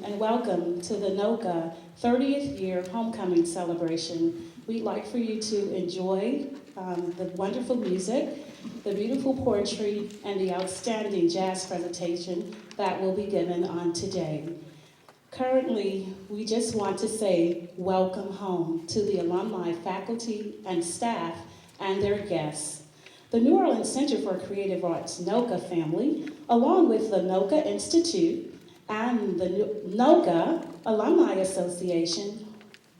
and welcome to the Nocca 30th year homecoming celebration. We'd like for you to enjoy the wonderful music, the beautiful poetry, and the outstanding jazz presentation that will be given on today. Currently, we just want to say welcome home to the alumni, faculty, and staff, and their guests. The New Orleans Center for Creative Arts Nocca family, along with the Nocca Institute and the Nocca Alumni Association,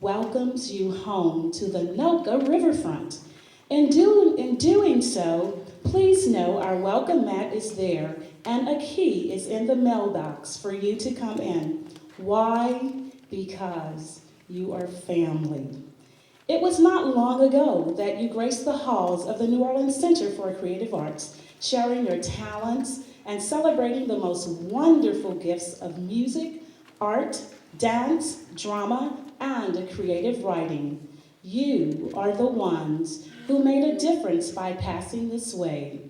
welcomes you home to the Nocca Riverfront. In doing so, please know our welcome mat is there and a key is in the mailbox for you to come in. Why? Because you are family. It was not long ago that you graced the halls of the New Orleans Center for Creative Arts, sharing your talents and celebrating the most wonderful gifts of music, art, dance, drama, and creative writing. You are the ones who made a difference by passing this way.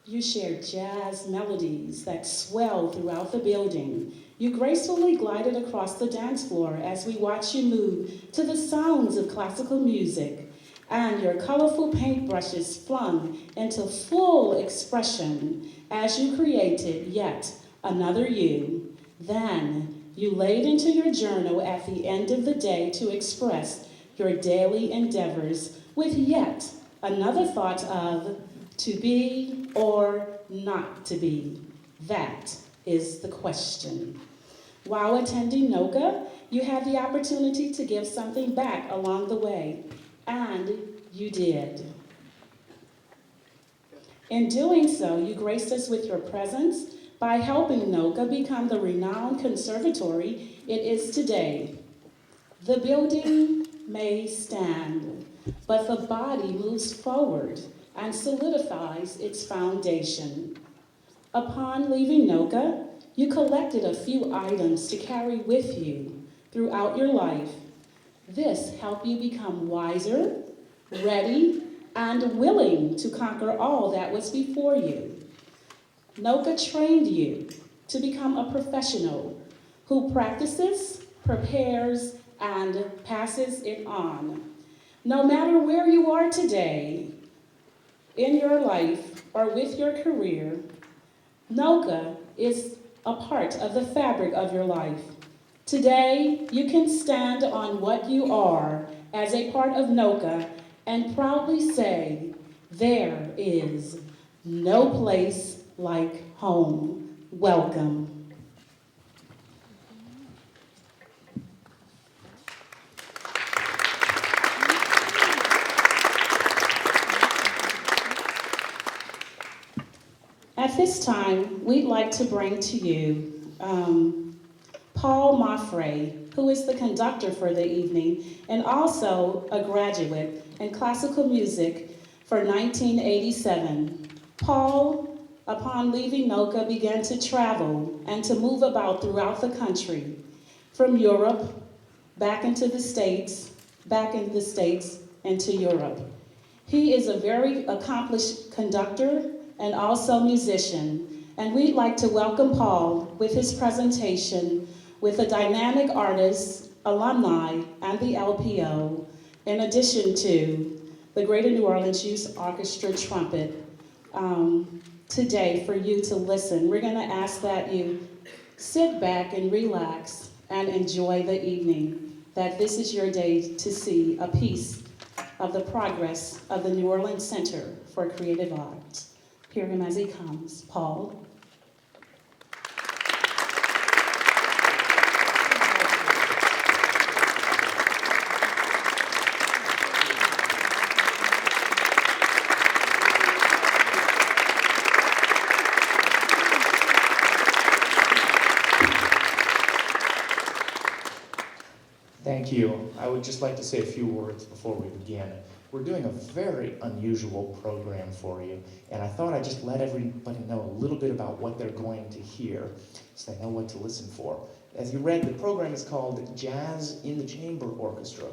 You shared jazz melodies that swelled throughout the building. You gracefully glided across the dance floor as we watched you move to the sounds of classical music, and your colorful paintbrushes flung into full expression as you created yet another you. Then you laid into your journal at the end of the day to express your daily endeavors with yet another thought of to be or not to be. That is the question. While attending Nocca, you had the opportunity to give something back along the way, and you did. In doing so, you graced us with your presence by helping Nocca become the renowned conservatory it is today. The building may stand, but the body moves forward and solidifies its foundation. Upon leaving Nocca, you collected a few items to carry with you throughout your life. This helped you become wiser, ready, and willing to conquer all that was before you. Nocca trained you to become a professional who practices, prepares, and passes it on. No matter where you are today, in your life or with your career, Nocca is a part of the fabric of your life. Today, you can stand on what you are as a part of Nocca and proudly say, there is no place like home. Welcome. At this time, we'd like to bring to you Paul Maffray, who is the conductor for the evening and also a graduate in classical music for 1987. Paul, upon leaving Nocca, began to travel and to move about throughout the country, from Europe, back into the States, back into the States, into Europe. He is a very accomplished conductor and also musician, and we'd like to welcome Paul with his presentation with the dynamic artists, alumni, and the LPO, in addition to the Greater New Orleans Youth Orchestra trumpet, today for you to listen. We're gonna ask that you sit back and relax and enjoy the evening, that this is your day to see a piece of the progress of the New Orleans Center for Creative Arts. Hear him as he comes. Paul. Thank you. I would just like to say a few words before we begin. We're doing a very unusual program for you, and I thought I'd just let everybody know a little bit about what they're going to hear, so they know what to listen for. As you read, the program is called Jazz in the Chamber Orchestra,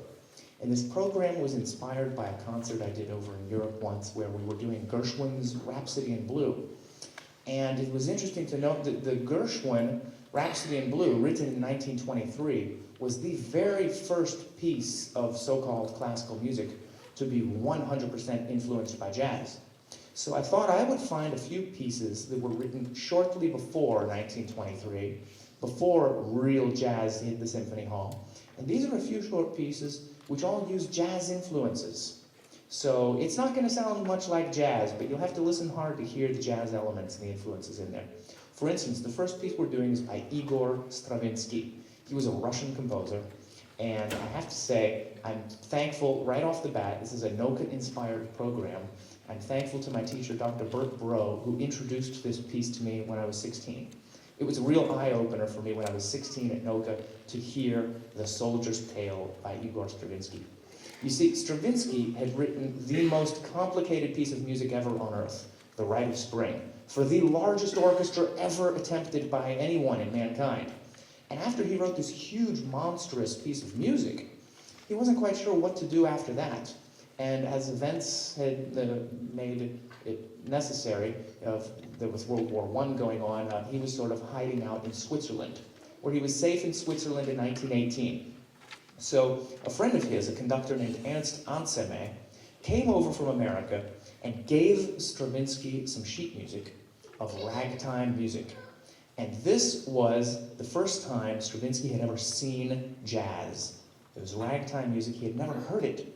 and this program was inspired by a concert I did over in Europe once where we were doing Gershwin's Rhapsody in Blue. And it was interesting to note that the Gershwin Rhapsody in Blue, written in 1923, was the very first piece of so-called classical music to be 100% influenced by jazz. So I thought I would find a few pieces that were written shortly before 1923, before real jazz hit the symphony hall. And these are a few short pieces which all use jazz influences. So it's not going to sound much like jazz, but you'll have to listen hard to hear the jazz elements and the influences in there. For instance, the first piece we're doing is by Igor Stravinsky. He was a Russian composer, and I have to say, I'm thankful right off the bat. This is a Nocca-inspired program. I'm thankful to my teacher, Dr. Bert Bro, who introduced this piece to me when I was 16. It was a real eye-opener for me when I was 16 at Nocca to hear The Soldier's Tale by Igor Stravinsky. You see, Stravinsky had written the most complicated piece of music ever on earth, The Rite of Spring, for the largest orchestra ever attempted by anyone in mankind. And after he wrote this huge, monstrous piece of music, he wasn't quite sure what to do after that. And as events had made it necessary, there was World War I going on, he was sort of hiding out in Switzerland, where he was safe in Switzerland in 1918. So a friend of his, a conductor named Ernst Anselme, came over from America and gave Stravinsky some sheet music of ragtime music. And this was the first time Stravinsky had ever seen jazz. It was ragtime music, he had never heard it.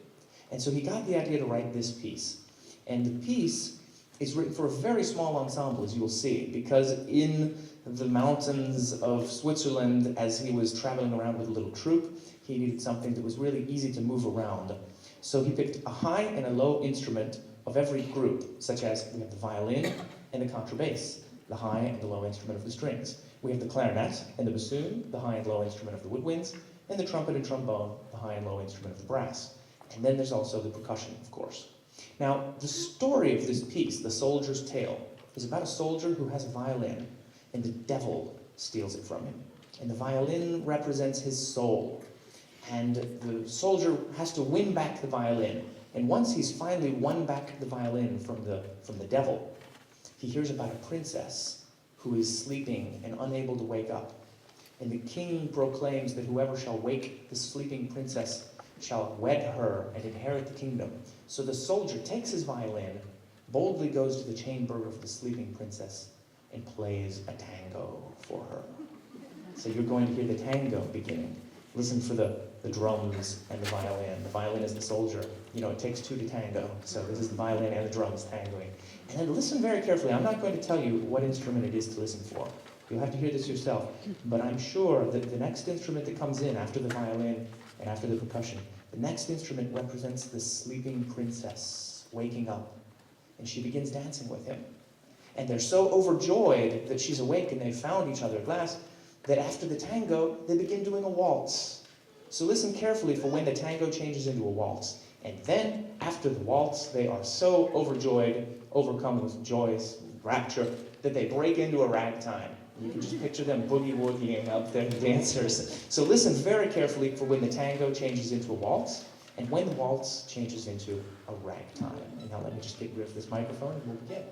And so he got the idea to write this piece. And the piece is written for a very small ensemble, as you will see, because in the mountains of Switzerland, as he was traveling around with a little troupe, he needed something that was really easy to move around. So he picked a high and a low instrument of every group, such as we have the violin and the contrabass, the high and the low instrument of the strings. We have the clarinet and the bassoon, the high and low instrument of the woodwinds, and the trumpet and trombone, the high and low instrument of the brass. And then there's also the percussion, of course. Now, the story of this piece, The Soldier's Tale, is about a soldier who has a violin, and the devil steals it from him. And the violin represents his soul. And the soldier has to win back the violin. And once he's finally won back the violin from the devil, he hears about a princess who is sleeping and unable to wake up. And the king proclaims that whoever shall wake the sleeping princess shall wed her and inherit the kingdom. So the soldier takes his violin, boldly goes to the chamber of the sleeping princess, and plays a tango for her. So you're going to hear the tango beginning. Listen for the drums and the violin. The violin is the soldier. You know, it takes two to tango. So this is the violin and the drums tangoing. And then listen very carefully. I'm not going to tell you what instrument it is to listen for. You'll have to hear this yourself. But I'm sure that the next instrument that comes in after the violin and after the percussion, the next instrument represents the sleeping princess waking up. And she begins dancing with him. And they're so overjoyed that she's awake and they've found each other at last, that after the tango, they begin doing a waltz. So listen carefully for when the tango changes into a waltz. And then, after the waltz, they are so overjoyed, overcome with joyous rapture, that they break into a ragtime. You can just picture them boogie-woogieing up there, the dancers. So listen very carefully for when the tango changes into a waltz, and when the waltz changes into a ragtime. And now let me just get rid of this microphone and we'll begin.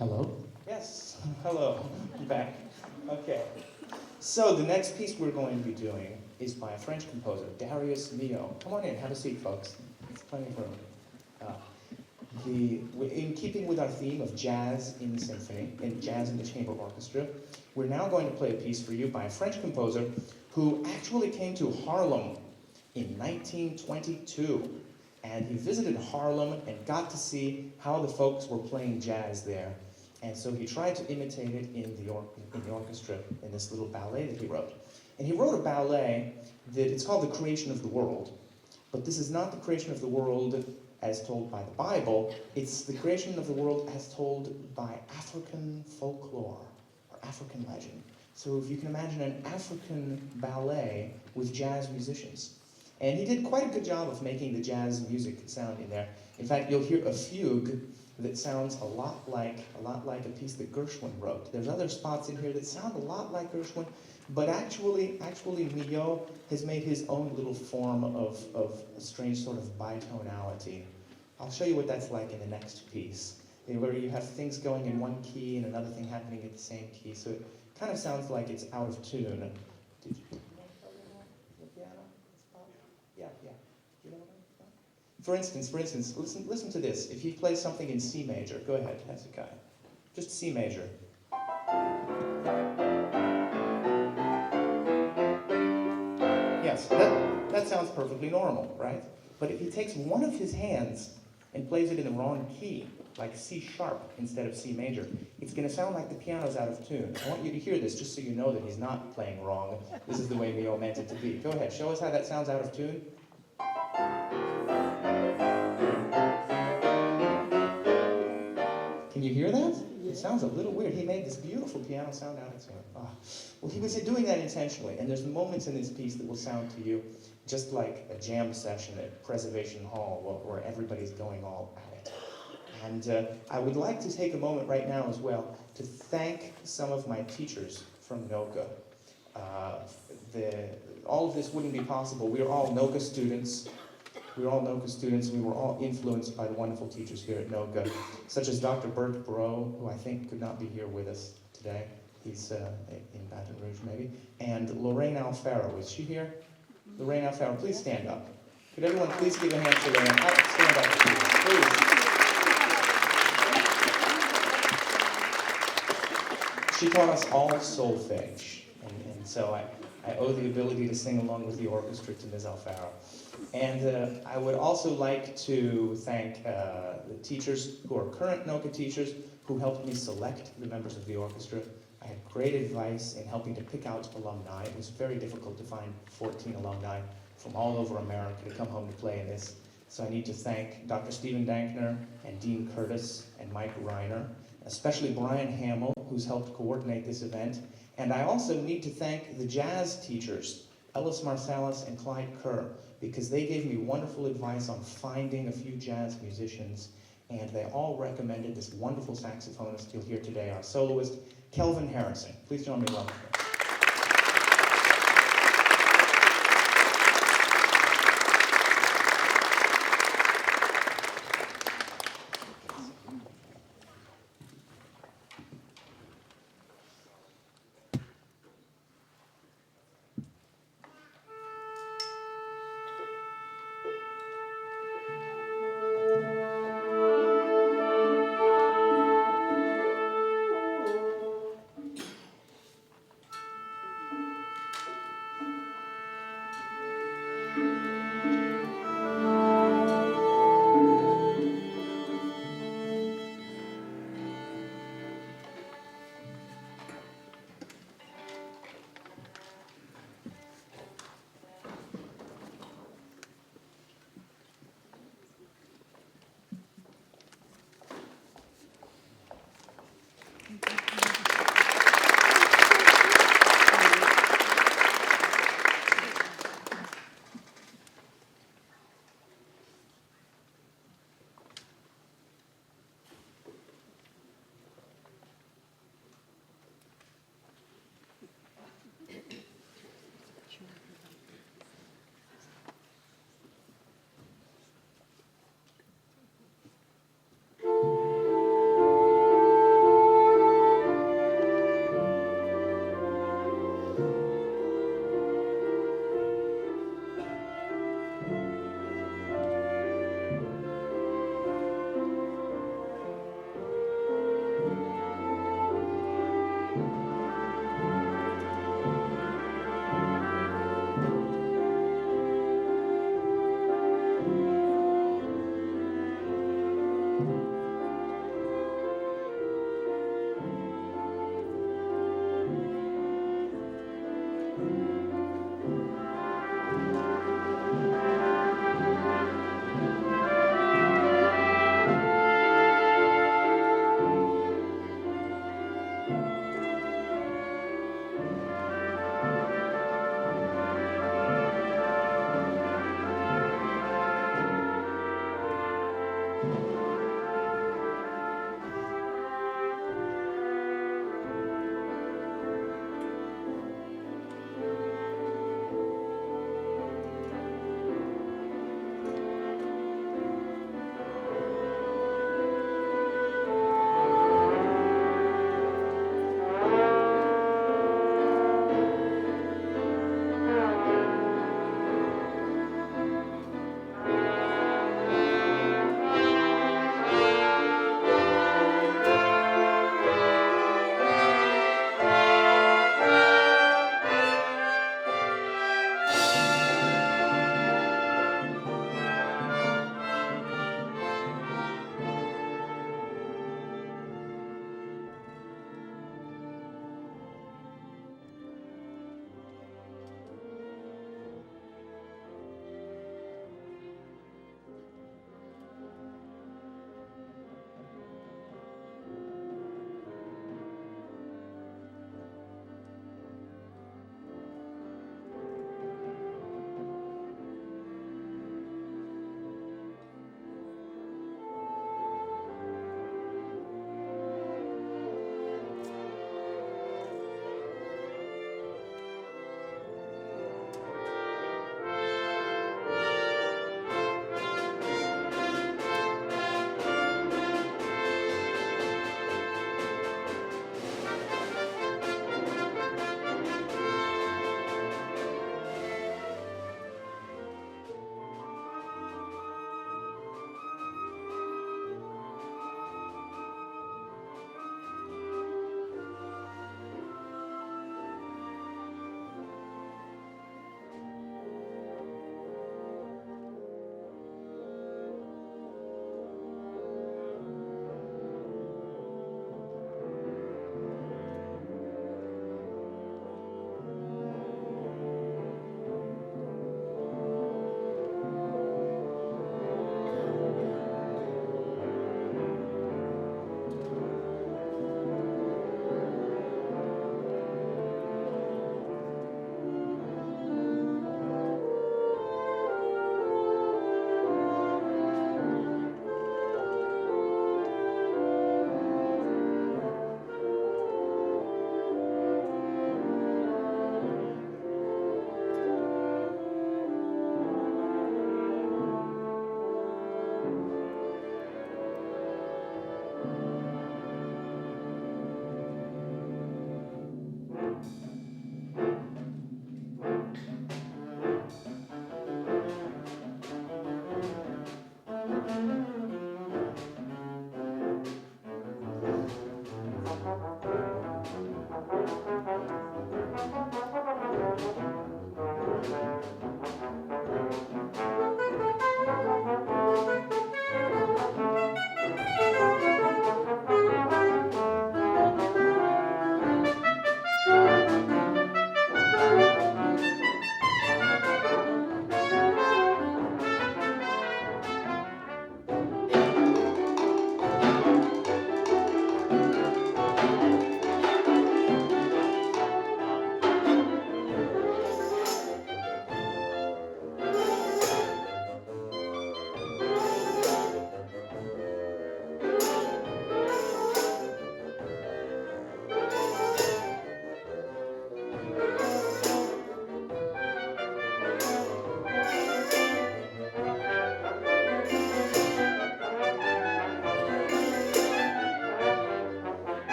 Hello? Yes, hello, I'm back. Okay. So the next piece we're going to be doing is by a French composer, Darius Milhaud. Come on in, have a seat, folks. There's plenty of room. In keeping with our theme of jazz in the symphony, and jazz in the chamber orchestra, we're now going to play a piece for you by a French composer who actually came to Harlem in 1922. And he visited Harlem and got to see how the folks were playing jazz there. And so he tried to imitate it in the orchestra, in this little ballet that he wrote. And he wrote a ballet that it's called The Creation of the World. But this is not the creation of the world as told by the Bible. It's the creation of the world as told by African folklore, or African legend. So if you can imagine an African ballet with jazz musicians. And he did quite a good job of making the jazz music sound in there. In fact, you'll hear a fugue that sounds a lot like a piece that Gershwin wrote. There's other spots in here that sound a lot like Gershwin, but actually Milhaud has made his own little form of a strange sort of bitonality. I'll show you what that's like in the next piece, where you have things going in one key and another thing happening at the same key. So it kind of sounds like it's out of tune. Did you the piano? Yeah. You know what I'm talking about? For instance, listen to this. If he plays something in C major, go ahead, Hezekiah. Just C major. Yes, that sounds perfectly normal, right? But if he takes one of his hands and plays it in the wrong key, like C sharp instead of C major, it's going to sound like the piano's out of tune. I want you to hear this just so you know that he's not playing wrong. This is the way Milhaud meant it to be. Go ahead, show us how that sounds out of tune. Can you hear that? It sounds a little weird. He made this beautiful piano sound out of tune. Oh. Well, he was doing that intentionally, and there's moments in this piece that will sound to you just like a jam session at Preservation Hall where everybody's going all at it. And I would like to take a moment right now as well to thank some of my teachers from Nocca. All of this wouldn't be possible. We are all Nocca students. We were all influenced by the wonderful teachers here at Nocca, such as Dr. Bert Bro, who I think could not be here with us today. He's in Baton Rouge, maybe. And Lorraine Alfaro. Is she here? Lorraine Alfaro, please stand up. Could everyone please give a hand to Lorraine? Stand up, please. She taught us all solfege. And so I owe the ability to sing along with the orchestra to Ms. Alfaro. And I would also like to thank the teachers who are current Nocca teachers who helped me select the members of the orchestra. I had great advice in helping to pick out alumni. It was very difficult to find 14 alumni from all over America to come home to play in this. So I need to thank Dr. Stephen Dankner and Dean Curtis and Mike Reiner, especially Brian Hamill, who's helped coordinate this event. And I also need to thank the jazz teachers, Ellis Marsalis and Clyde Kerr, because they gave me wonderful advice on finding a few jazz musicians, and they all recommended this wonderful saxophonist you'll hear today, our soloist, Kelvin Harrison. Please join me in welcoming him.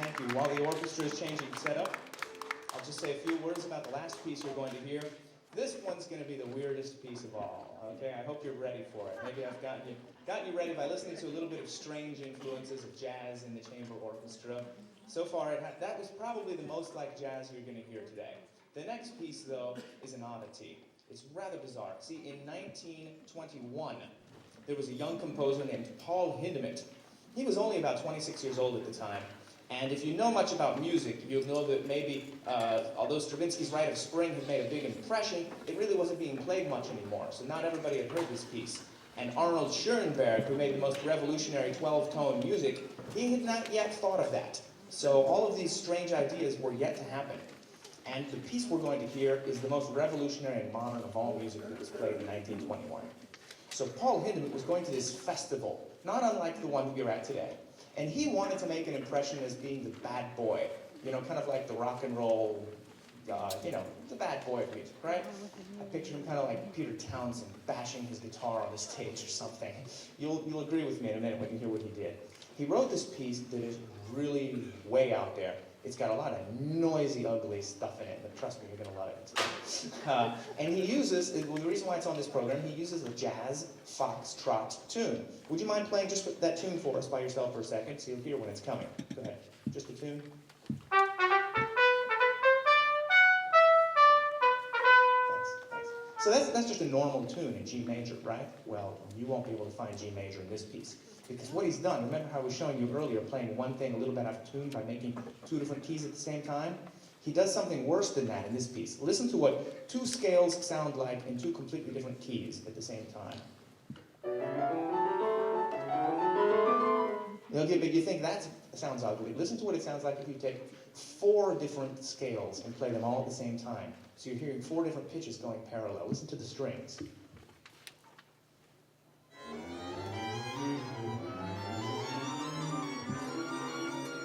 Thank you. While the orchestra is changing setup, I'll just say a few words about the last piece you're going to hear. This one's going to be the weirdest piece of all, okay? I hope you're ready for it. Maybe I've gotten you ready by listening to a little bit of strange influences of jazz in the chamber orchestra. So far, that was probably the most like jazz you're going to hear today. The next piece, though, is an oddity. It's rather bizarre. See, in 1921, there was a young composer named Paul Hindemith. He was only about 26 years old at the time. And if you know much about music, you'll know that maybe, although Stravinsky's Rite of Spring had made a big impression, it really wasn't being played much anymore, so not everybody had heard this piece. And Arnold Schoenberg, who made the most revolutionary 12-tone music, he had not yet thought of that. So all of these strange ideas were yet to happen. And the piece we're going to hear is the most revolutionary and modern of all music that was played in 1921. So Paul Hindemith was going to this festival, not unlike the one that you're at today. And he wanted to make an impression as being the bad boy, you know, kind of like the rock and roll, the bad boy of music, right? I picture him kind of like Peter Townsend bashing his guitar on the stage or something. You'll agree with me in a minute when you hear what he did. He wrote this piece that is really way out there. It's got a lot of noisy, ugly stuff in it, but trust me, you're going to love it. And he uses, the reason why it's on this program, he uses a jazz foxtrot tune. Would you mind playing just that tune for us by yourself for a second, so you'll hear when it's coming? Go ahead. Just the tune. Thanks. So that's just a normal tune in G major, right? Well, you won't be able to find G major in this piece. Because what he's done, remember how I was showing you earlier, playing one thing a little bit out of tune by making two different keys at the same time? He does something worse than that in this piece. Listen to what two scales sound like in two completely different keys at the same time. You think that sounds ugly. Listen to what it sounds like if you take 4 different scales and play them all at the same time. So you're hearing 4 different pitches going parallel. Listen to the strings.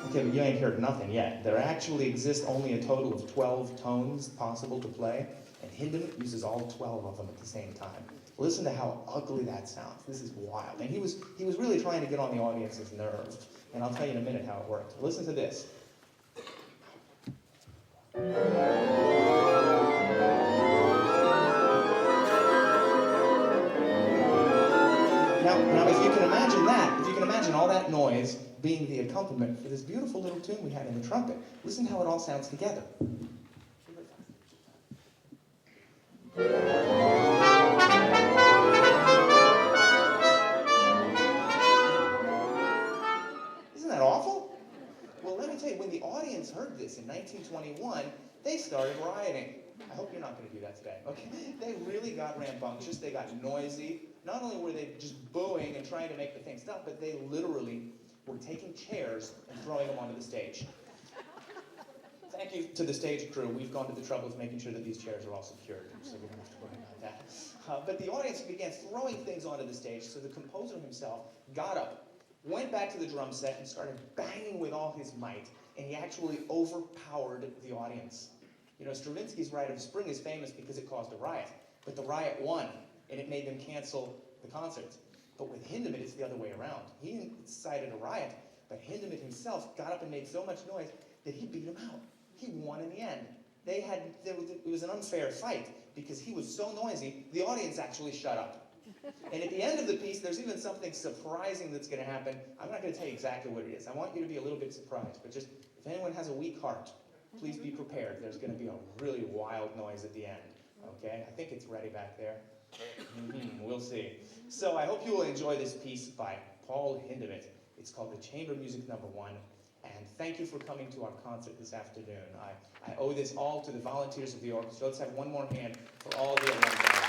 Okay, but you ain't heard nothing yet. There actually exists only a total of 12 tones possible to play, and Hindemith uses all 12 of them at the same time. Listen to how ugly that sounds. This is wild. And he was really trying to get on the audience's nerves. And I'll tell you in a minute how it worked. Listen to this. Now, if you can imagine that, if you can imagine all that noise being the accompaniment for this beautiful little tune we had in the trumpet, listen to how it all sounds together. Isn't that awful? Well, let me tell you, when the audience heard this in 1921, they started rioting. I hope you're not going to do that today, okay? They really got rambunctious, they got noisy. Not only were they just booing and trying to make the thing stop, but they literally were taking chairs and throwing them onto the stage. Thank you to the stage crew. We've gone to the trouble of making sure that these chairs are all secured, so we don't have to worry about that. But the audience began throwing things onto the stage, so the composer himself got up, went back to the drum set, and started banging with all his might, and he actually overpowered the audience. You know, Stravinsky's Rite of Spring is famous because it caused a riot, but the riot won, and it made them cancel the concert. But with Hindemith, it's the other way around. He incited a riot, but Hindemith himself got up and made so much noise that he beat him out. He won in the end. It was an unfair fight because he was so noisy, the audience actually shut up. And at the end of the piece, there's even something surprising that's going to happen. I'm not going to tell you exactly what it is. I want you to be a little bit surprised, but just if anyone has a weak heart, please be prepared. There's going to be a really wild noise at the end. Okay? I think it's ready back there. We'll see. So I hope you will enjoy this piece by Paul Hindemith. It's called The Chamber Music No. 1. And thank you for coming to our concert this afternoon. I owe this all to the volunteers of the orchestra. Let's have one more hand for all the alumni.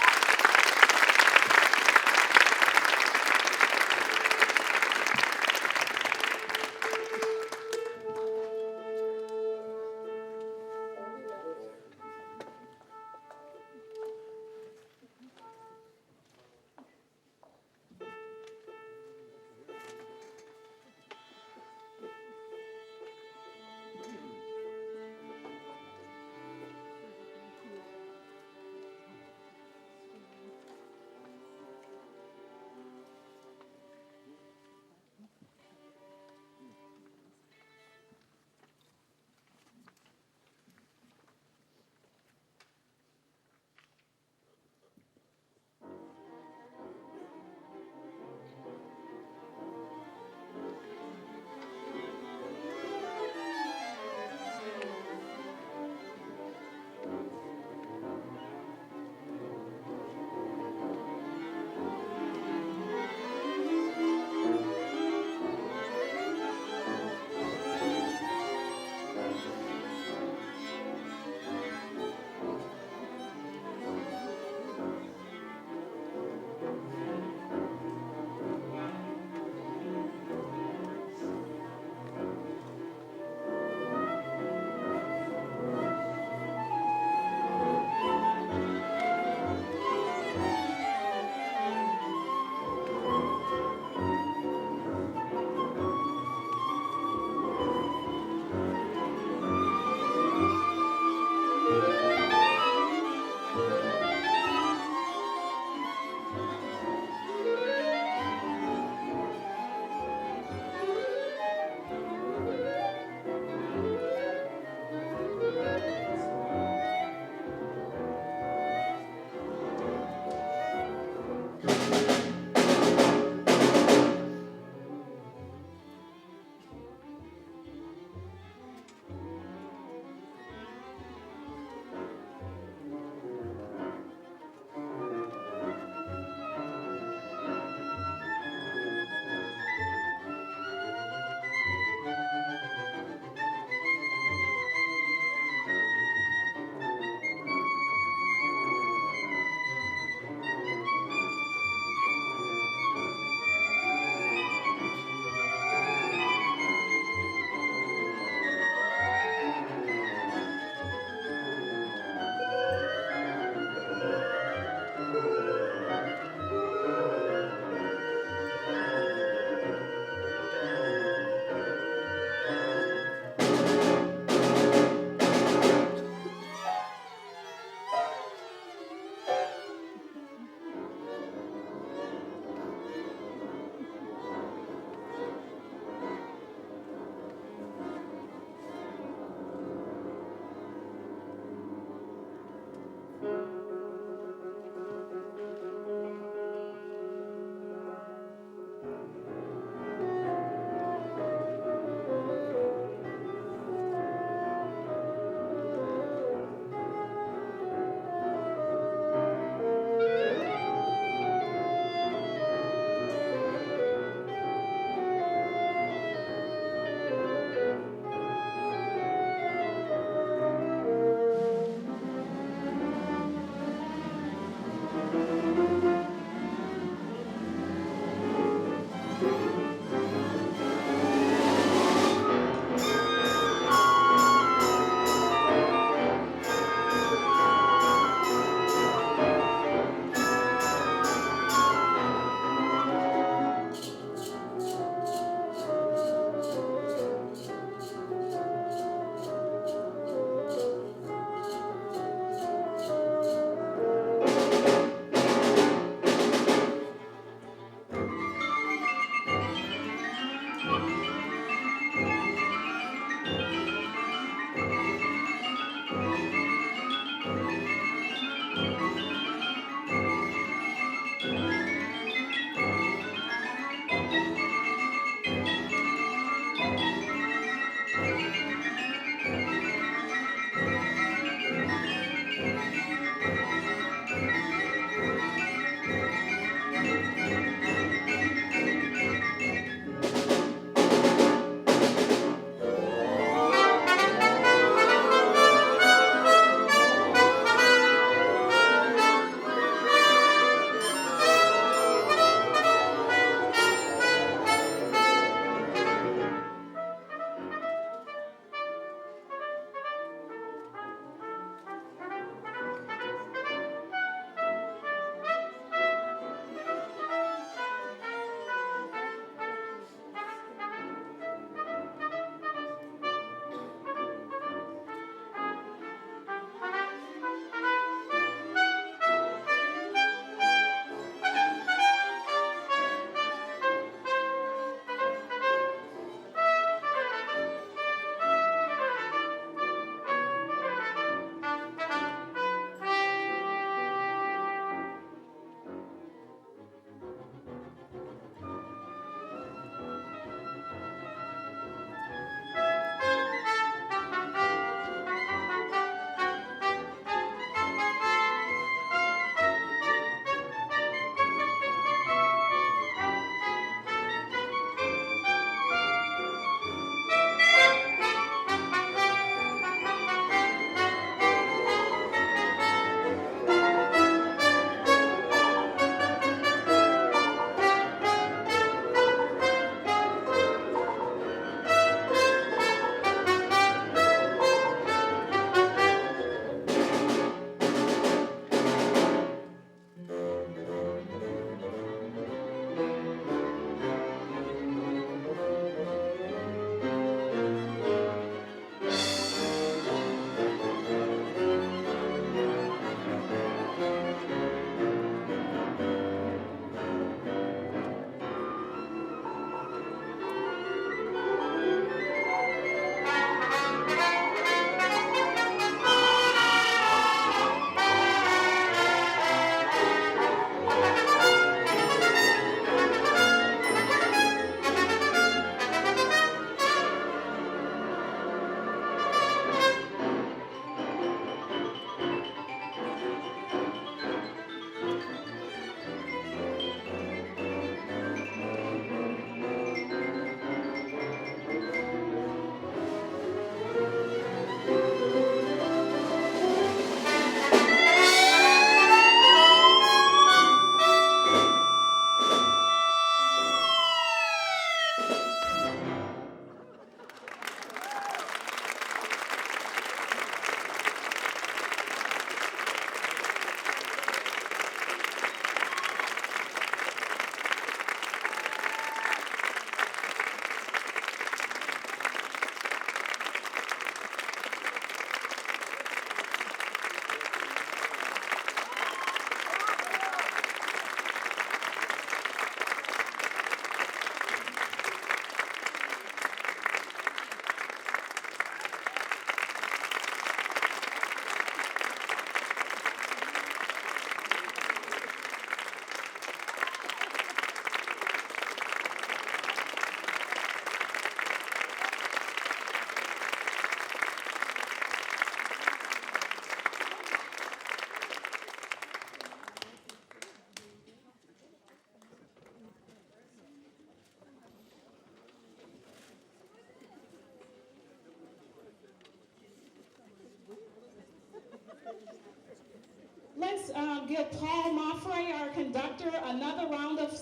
give Paul Maffrey, our conductor, another round of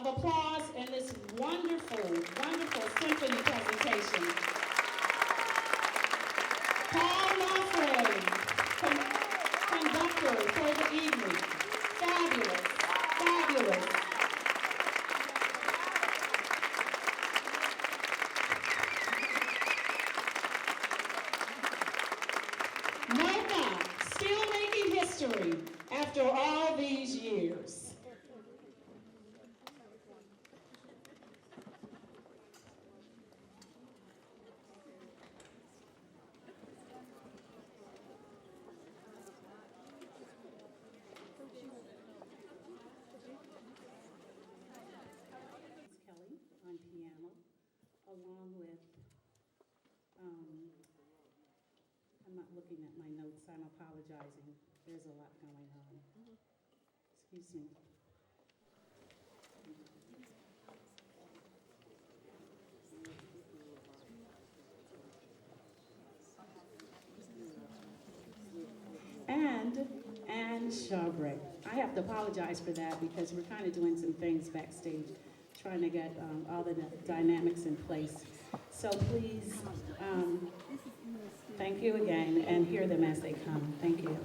applause in this wonderful, wonderful symphony presentation. Paul Maffrey, conductor for the evening. Fabulous, fabulous. Nocca, still making history after all these years. Kelly on piano, along with, I'm not looking at my notes, I'm apologizing. There's a lot going on. Excuse me. And Shawbrick. I have to apologize for that because we're kind of doing some things backstage, trying to get all the dynamics in place. So please, thank you again, and hear them as they come. Thank you.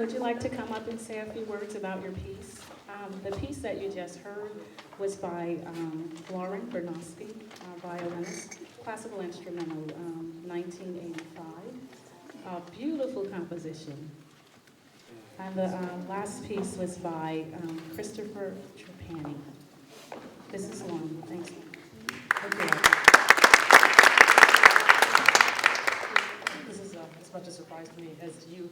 would you like to come up and say a few words about your piece? The piece that you just heard was by Lauren Bernowski, violinist, classical instrumental, 1985. A beautiful composition. And the last piece was by Khristopher Royal. This is one. Thanks. Okay. This is as much a surprise to me as to you.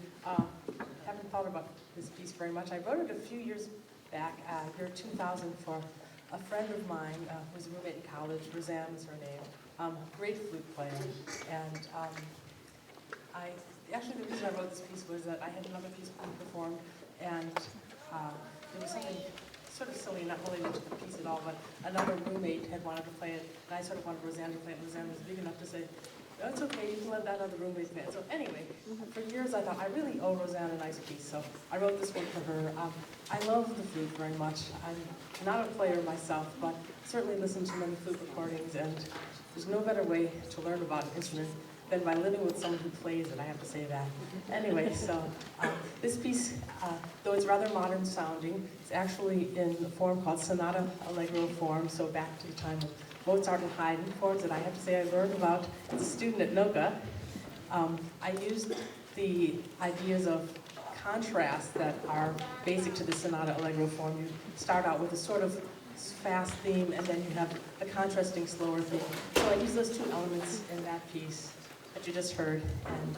Haven't thought about this piece very much. I wrote it a few years back, year 2000, for a friend of mine who was a roommate in college. Roseanne is her name. Great flute player. And actually the reason I wrote this piece was that I had another piece being performed, and there was something sort of silly, not related to the piece at all, but another roommate had wanted to play it, and I sort of wanted Roseanne to play it, and Roseanne was big enough to say, "That's okay, you can let that other roommate play it." So anyway, for years I thought, I really owe Roseanne a nice piece, so I wrote this one for her. I love the flute very much. I'm not a player myself, but certainly listen to many flute recordings, and there's no better way to learn about an instrument than by living with someone who plays it, I have to say that. Anyway, so this piece, though it's rather modern sounding, it's actually in a form called sonata allegro form, so back to the time of Mozart and Haydn, forms that I have to say I learned about as a student at Nocca. I used the ideas of contrast that are basic to the sonata allegro form. You start out with a sort of fast theme, and then you have a contrasting slower theme. So I use those two elements in that piece that you just heard. And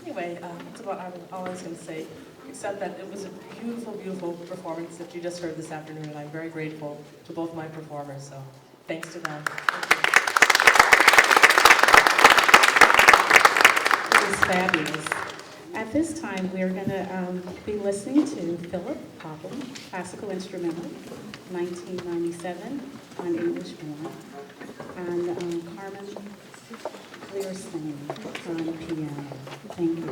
anyway, that's about all I was going to say, except that it was a beautiful, beautiful performance that you just heard this afternoon, and I'm very grateful to both my performers, so thanks to them. It was fabulous. At this time, we're going to be listening to Philip Popham, classical instrumental, 1997, on English horn, and Carmen Clearstain on piano. Thank you.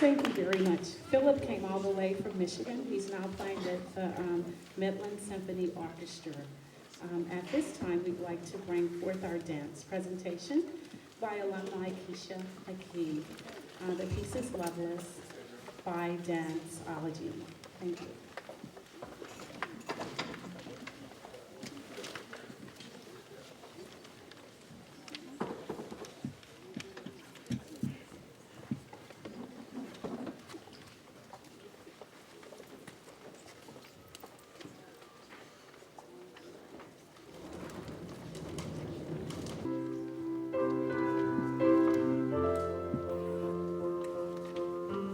Thank you very much. Philip came all the way from Michigan. He's now playing with the Midland Symphony Orchestra. At this time, we'd like to bring forth our dance presentation by alumni Kesha Mckee. The piece is Loveless by Danceology. Thank you.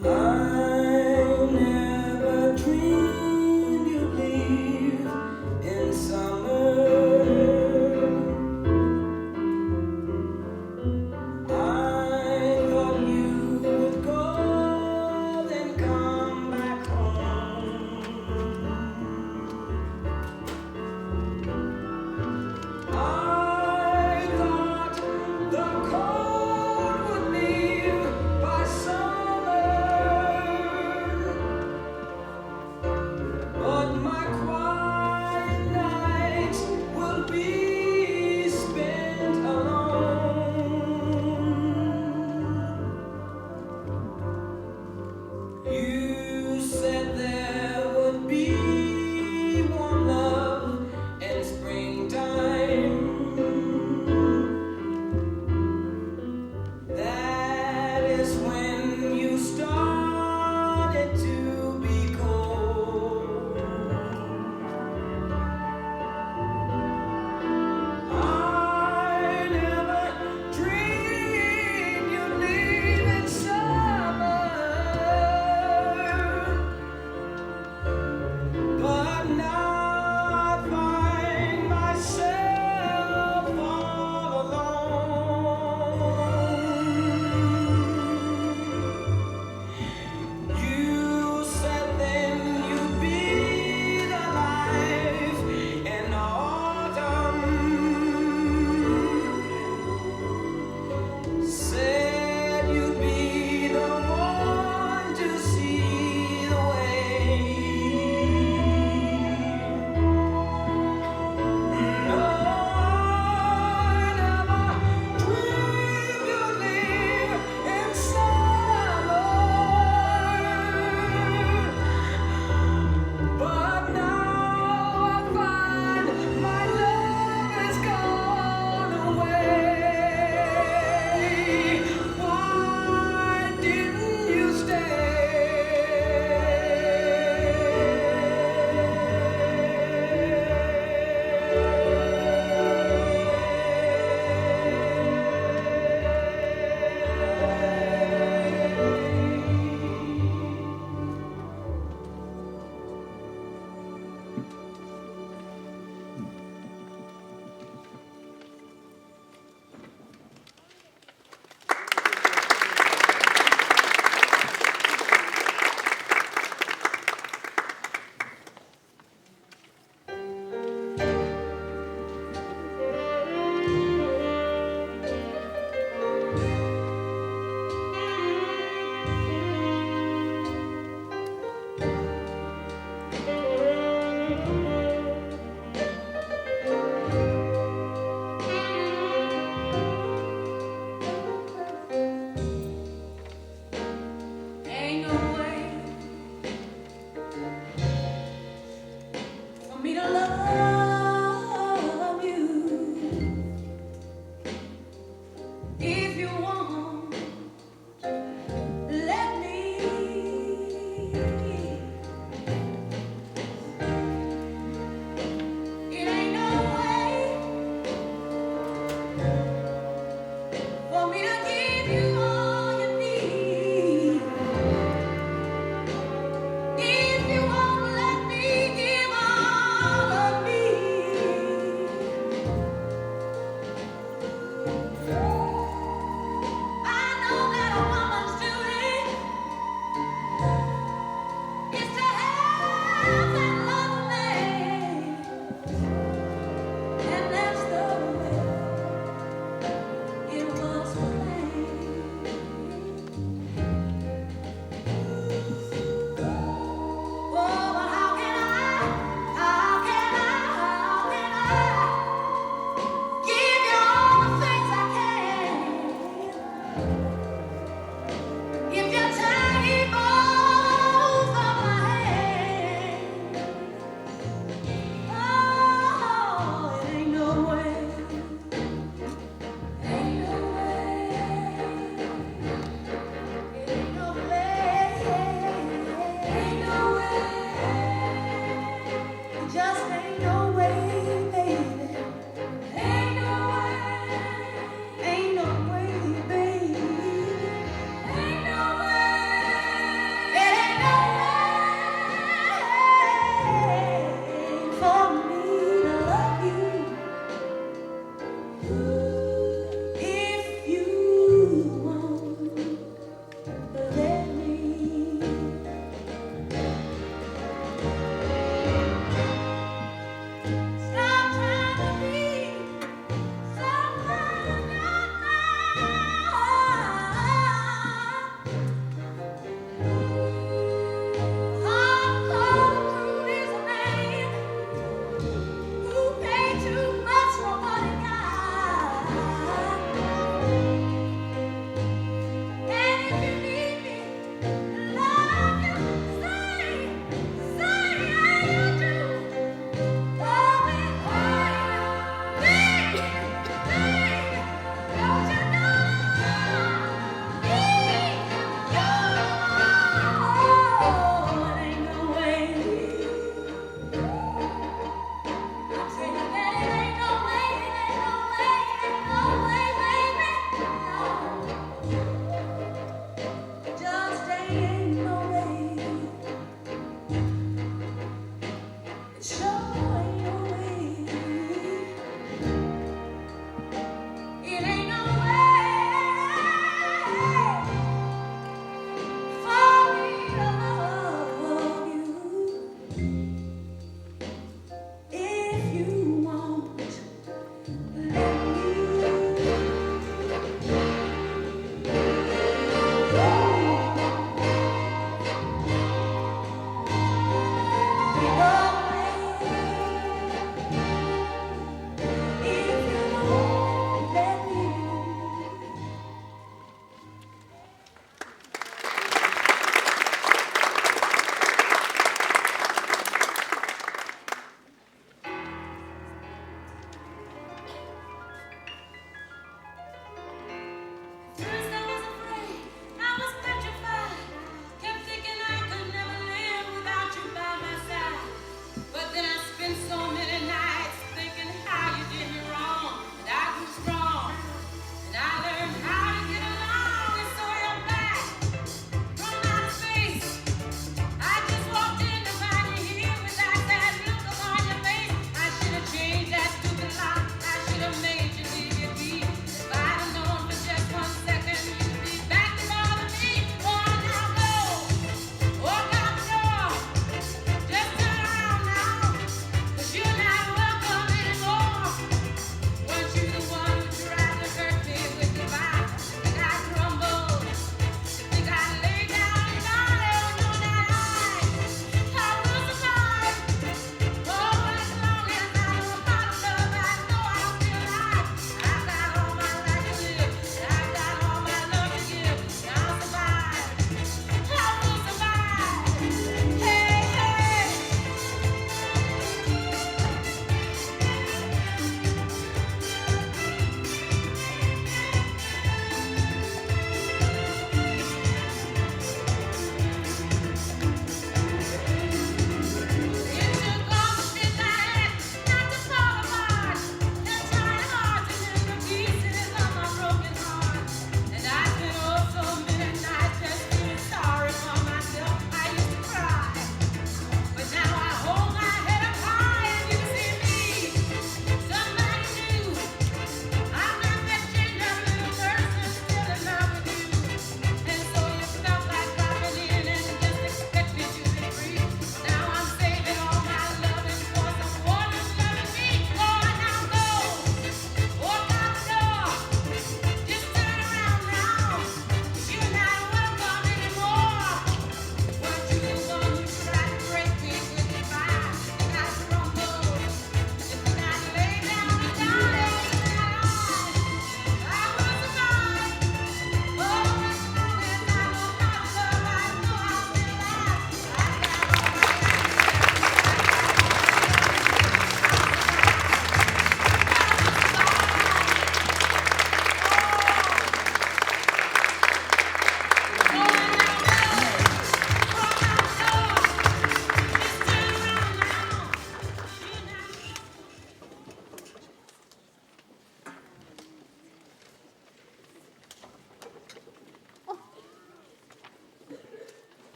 I never dreamed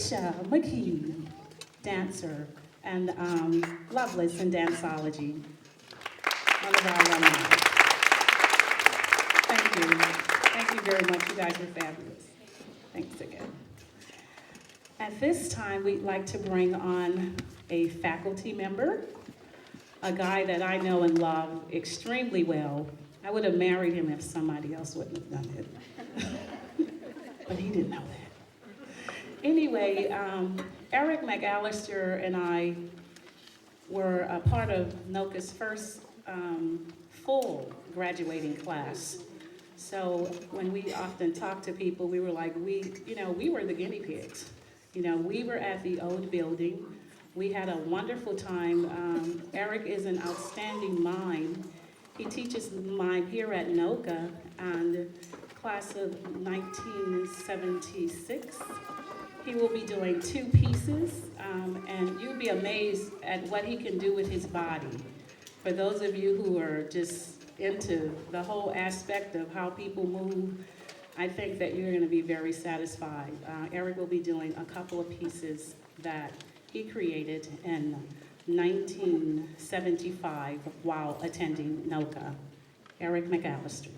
Kesha Mckee, dancer, and Loveless in Danceology. One of our alumni. Thank you. Thank you very much. You guys are fabulous. Thanks again. At this time, we'd like to bring on a faculty member, a guy that I know and love extremely well. I would have married him if somebody else wouldn't have done it. But he didn't know that. Anyway, Erik McAllister and I were a part of Nocca's first full graduating class. So when we often talk to people, we were like, we were the guinea pigs. We were at the old building. We had a wonderful time. Erik is an outstanding mime. He teaches mime here at Nocca, and class of 1976. He will be doing 2 pieces, and you'll be amazed at what he can do with his body. For those of you who are just into the whole aspect of how people move, I think that you're going to be very satisfied. Erik will be doing a couple of pieces that he created in 1975 while attending Nocca. Erik McAllister.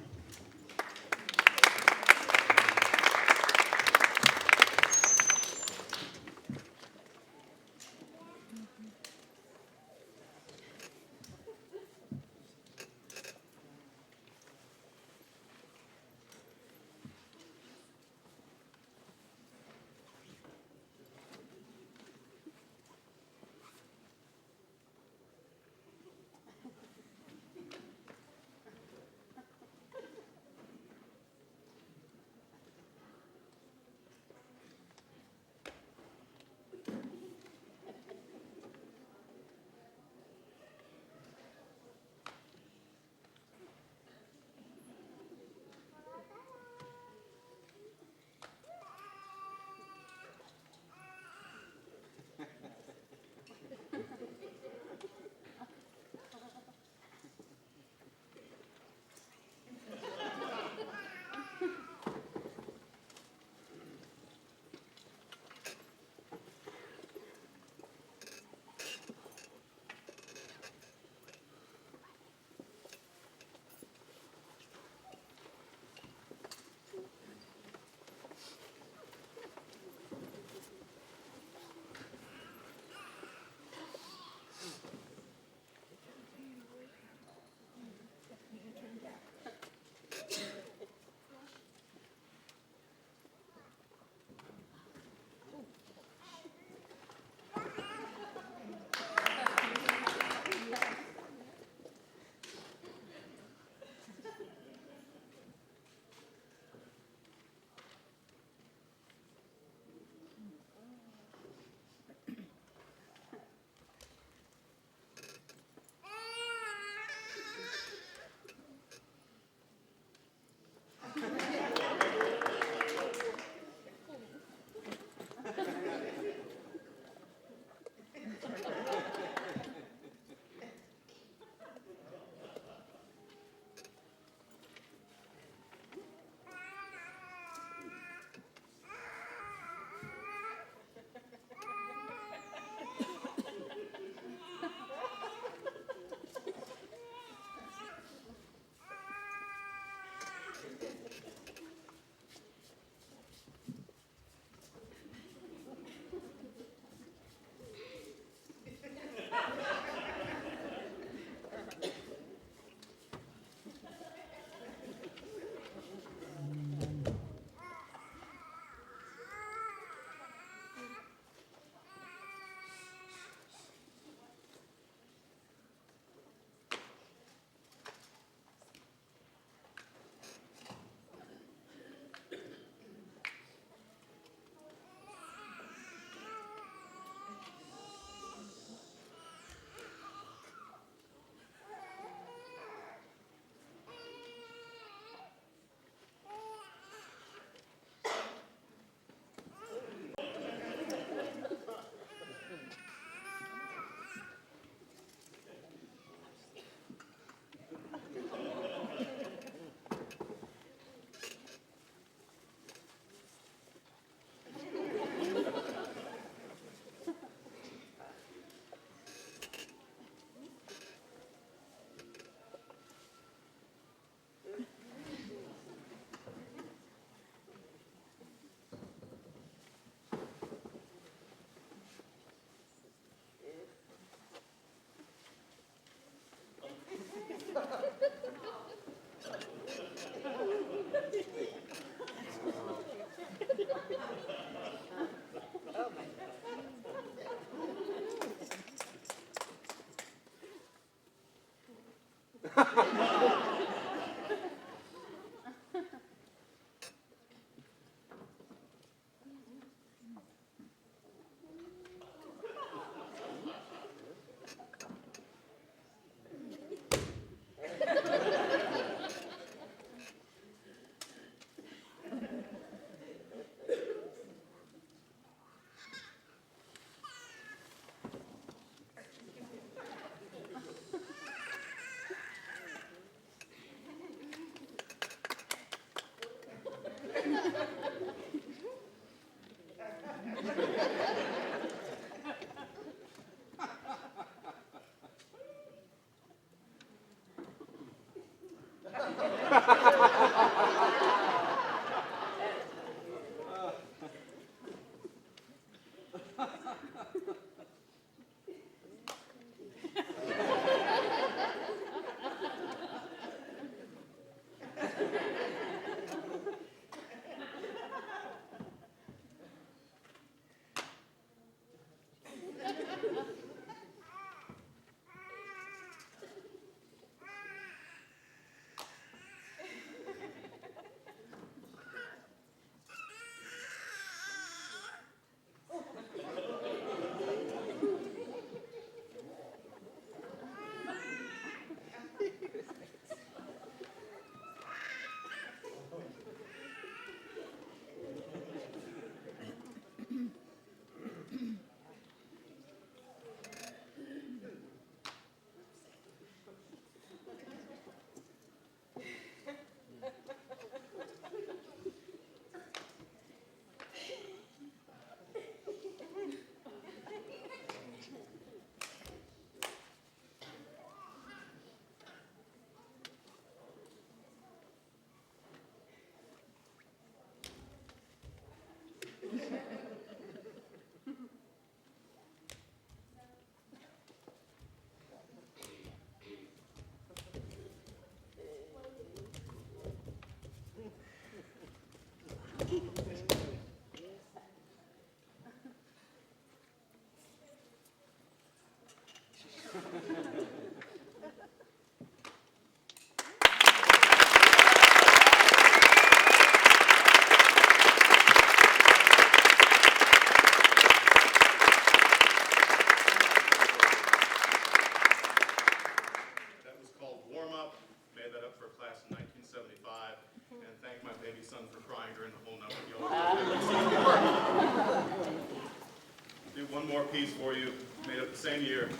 Piece for you, made up the same year,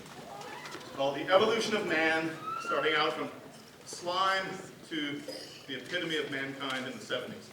called The Evolution of Man, starting out from slime to the epitome of mankind in the 70s.